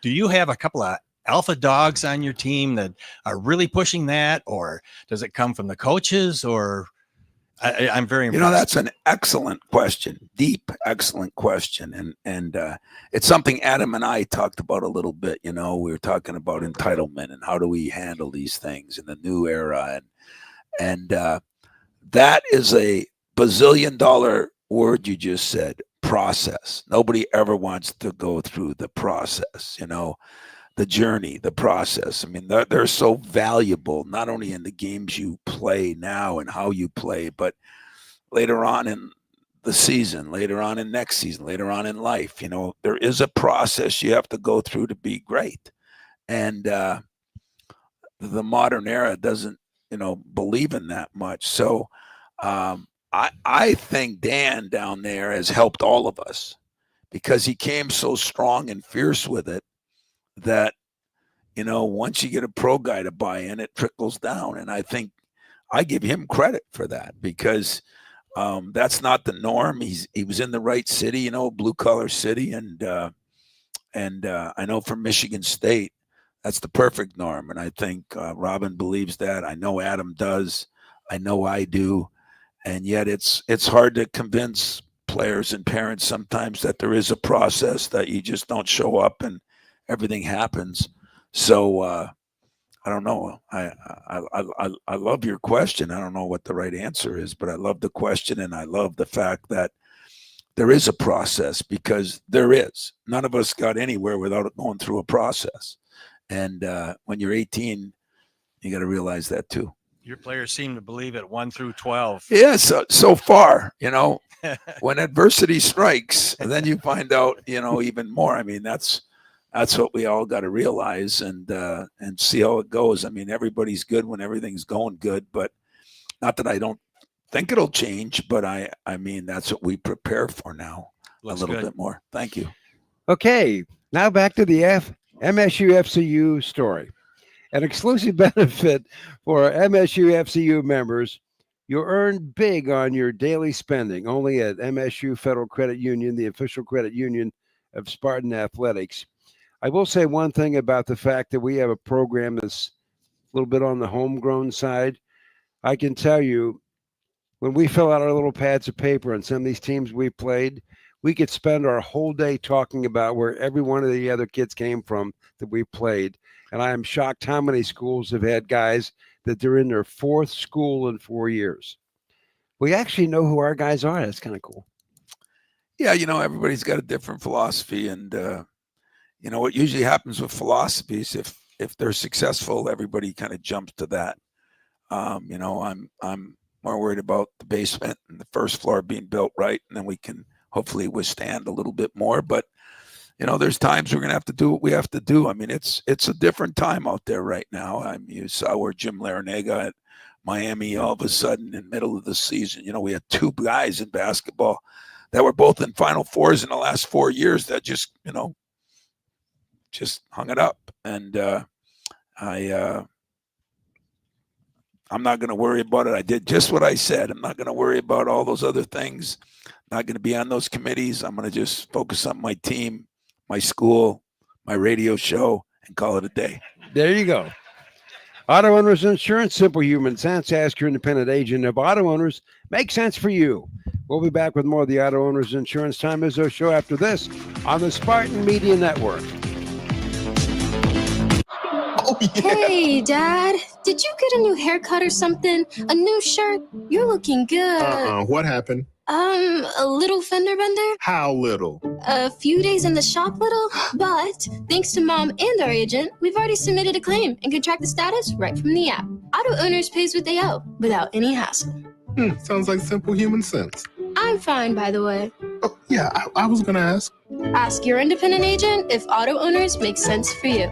Do you have a couple of alpha dogs on your team that are really pushing that, or does it come from the coaches? Or I'm very impressed. That's an excellent question, deep, excellent question, and it's something Adam and I talked about a little bit. We were talking about entitlement and how do we handle these things in the new era, and that is a bazillion-dollar word you just said. Process. Nobody ever wants to go through the process. The journey, the process. I mean, they're so valuable, not only in the games you play now and how you play, but later on in the season, later on in next season, later on in life. You know, there is a process you have to go through to be great. And the modern era doesn't, believe in that much. So I think Dan down there has helped all of us because he came so strong and fierce with it that, once you get a pro guy to buy in, it trickles down. And I think I give him credit for that because that's not the norm. He was in the right city, blue collar city. And I know from Michigan State, that's the perfect norm. And I think Robin believes that. I know Adam does. I know I do. And yet it's hard to convince players and parents sometimes that there is a process, that you just don't show up and everything happens. So I don't know. I love your question. I don't know what the right answer is, but I love the question, and I love the fact that there is a process, because there is. None of us got anywhere without going through a process. And when you're 18, you got to realize that too. Your players seem to believe it 1 through 12. Yeah, so far, when adversity strikes, and then you find out, even more. I mean, that's what we all got to realize and see how it goes. I mean, everybody's good when everything's going good, but not that I don't think it'll change, but I mean, that's what we prepare for now. Looks a little good. bit more. Thank you. Okay, now back to the MSU FCU story. An exclusive benefit for MSU FCU members: you earn big on your daily spending only at MSU Federal Credit Union, the official credit union of Spartan Athletics. I will say one thing about the fact that we have a program that's a little bit on the homegrown side. I can tell you, when we fill out our little pads of paper on some of these teams we played, we could spend our whole day talking about where every one of the other kids came from that we played. And I am shocked how many schools have had guys that they're in their 4th school in 4 years. We actually know who our guys are. That's kind of cool. Yeah, everybody's got a different philosophy, and what usually happens with philosophies, if they're successful, everybody kind of jumps to that. I'm more worried about the basement and the first floor being built right, and then we can hopefully withstand a little bit more. But there's times we're going to have to do what we have to do. I mean, it's a different time out there right now. I mean, you saw where Jim Larinaga at Miami, all of a sudden in the middle of the season, we had 2 guys in basketball that were both in Final Fours in the last 4 years that just hung it up. And I'm not going to worry about it. I did just what I said. I'm not going to worry about all those other things. Not going to be on those committees. I'm going to just focus on my team, my school, my radio show, and call it a day. There you go. Auto Owners Insurance, simple human sense. Ask your independent agent if auto owners make sense for you. We'll be back with more of the Auto Owners Insurance Time Izzo show after this on the Spartan Media Network. Oh, yeah. Hey, Dad. Did you get a new haircut or something? A new shirt? You're looking good. What happened? A little fender bender? How little? A few days in the shop little, but thanks to Mom and our agent, we've already submitted a claim and can track the status right from the app. Auto Owners pays what they owe without any hassle. Sounds like simple human sense. I'm fine, by the way. Oh, yeah, I was going to ask. Ask your independent agent if Auto Owners make sense for you.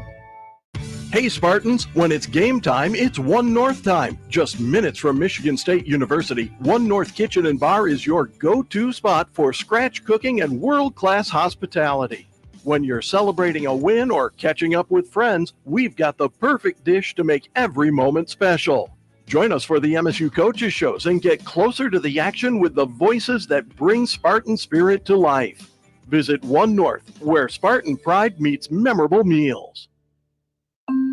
Hey Spartans, when it's game time, it's One North time. Just minutes from Michigan State University, One North Kitchen and Bar is your go-to spot for scratch cooking and world-class hospitality. When you're celebrating a win or catching up with friends, we've got the perfect dish to make every moment special. Join us for the MSU Coaches Shows and get closer to the action with the voices that bring Spartan spirit to life. Visit One North, where Spartan pride meets memorable meals.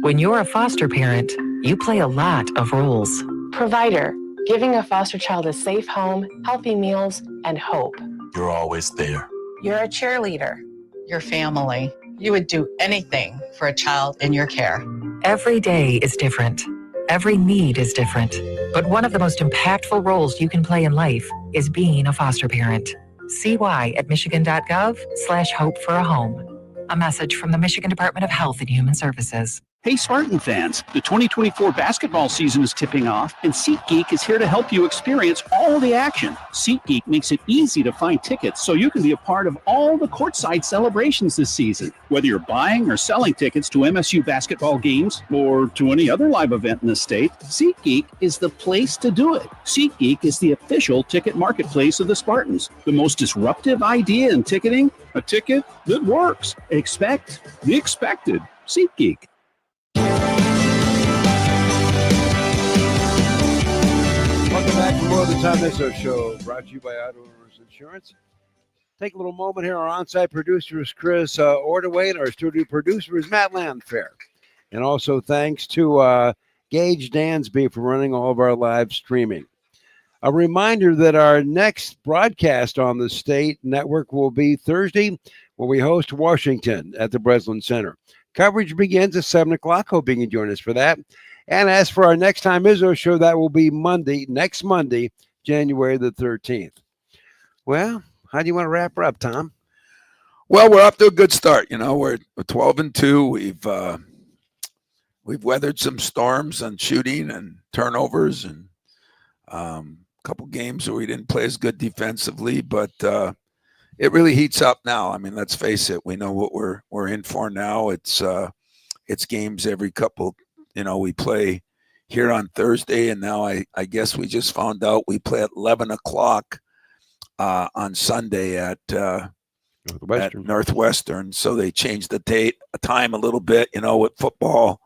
When you're a foster parent, you play a lot of roles. Provider, giving a foster child a safe home, healthy meals, and hope. You're always there. You're a cheerleader. Your family. You would do anything for a child in your care. Every day is different. Every need is different. But one of the most impactful roles you can play in life is being a foster parent. See why at michigan.gov/hope for a home. A message from the Michigan Department of Health and Human Services. Hey, Spartan fans, the 2024 basketball season is tipping off, and SeatGeek is here to help you experience all the action. SeatGeek makes it easy to find tickets so you can be a part of all the courtside celebrations this season. Whether you're buying or selling tickets to MSU basketball games or to any other live event in the state, SeatGeek is the place to do it. SeatGeek is the official ticket marketplace of the Spartans. The most disruptive idea in ticketing, a ticket that works. Expect the expected. SeatGeek. Welcome back to more of the Tom Izzo Show, brought to you by Auto Owners Insurance. Take a little moment here. Our on-site producer is Chris Ordway, and our studio producer is Matt Landfair. And also thanks to Gage Dansby for running all of our live streaming. A reminder that our next broadcast on the state network will be Thursday, where we host Washington at the Breslin Center. Coverage begins at 7 o'clock. Hope you can join us for that. And as for our next Tom Izzo show, that will be next Monday, January the 13th. Well, how do you want to wrap her up, Tom? Well, we're off to a good start. You know, we're 12-2. We've weathered some storms on shooting and turnovers, and a couple games where we didn't play as good defensively, but it really heats up now. I mean, let's face it. We know what we're in for now. It's games every couple. You know, we play here on Thursday, and now I guess we just found out we play at 11 o'clock on Sunday at Northwestern. So they changed the time a little bit, you know, with football.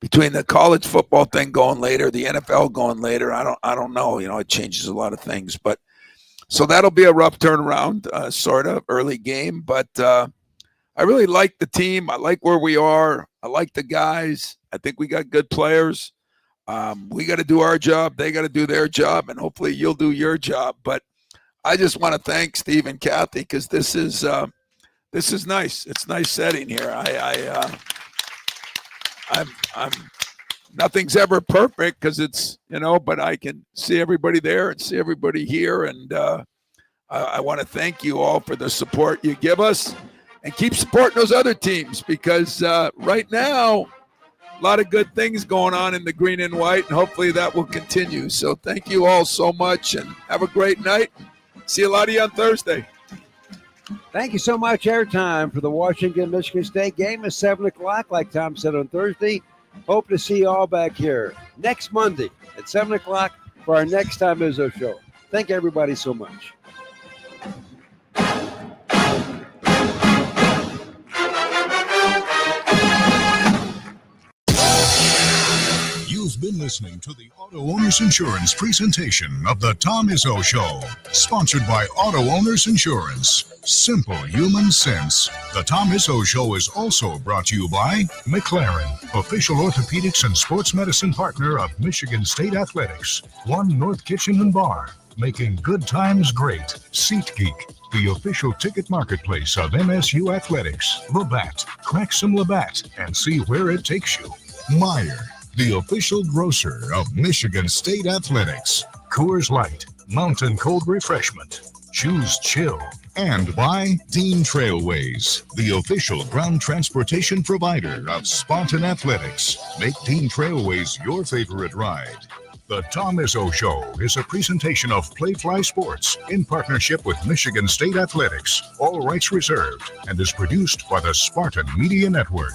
Between the college football thing going later, the NFL going later, I don't know. You know, it changes a lot of things. But so that'll be a rough turnaround, sort of early game. But I really like the team. I like where we are. I like the guys. I think we got good players. We got to do our job. They got to do their job, and hopefully you'll do your job. But I just want to thank Steve and Kathy, because this is nice. It's a nice setting here. I'm nothing's ever perfect, because it's, you know, but I can see everybody there and see everybody here, and I want to thank you all for the support you give us, and keep supporting those other teams, because right now, a lot of good things going on in the green and white, and hopefully that will continue. So thank you all so much, and have a great night. See a lot of you on Thursday. Thank you so much. Airtime for the Washington-Michigan State game is 7 o'clock, like Tom said, on Thursday. Hope to see you all back here next Monday at 7 o'clock for our next Tom Izzo show. Thank everybody so much. You've been listening to the Auto Owners Insurance presentation of the Tom Izzo Show, sponsored by Auto Owners Insurance. Simple human sense. The Tom Izzo Show is also brought to you by McLaren, official orthopedics and sports medicine partner of Michigan State Athletics. One North Kitchen and Bar, making good times great. SeatGeek, the official ticket marketplace of MSU Athletics. Labatt, crack some Labatt and see where it takes you. Meyer, the official grocer of Michigan State Athletics. Coors Light, mountain cold refreshment. Choose chill. And by Dean Trailways, the official ground transportation provider of Spartan Athletics. Make Dean Trailways your favorite ride. The Tom Izzo Show is a presentation of Playfly Sports in partnership with Michigan State Athletics. All rights reserved, and is produced by the Spartan Media Network.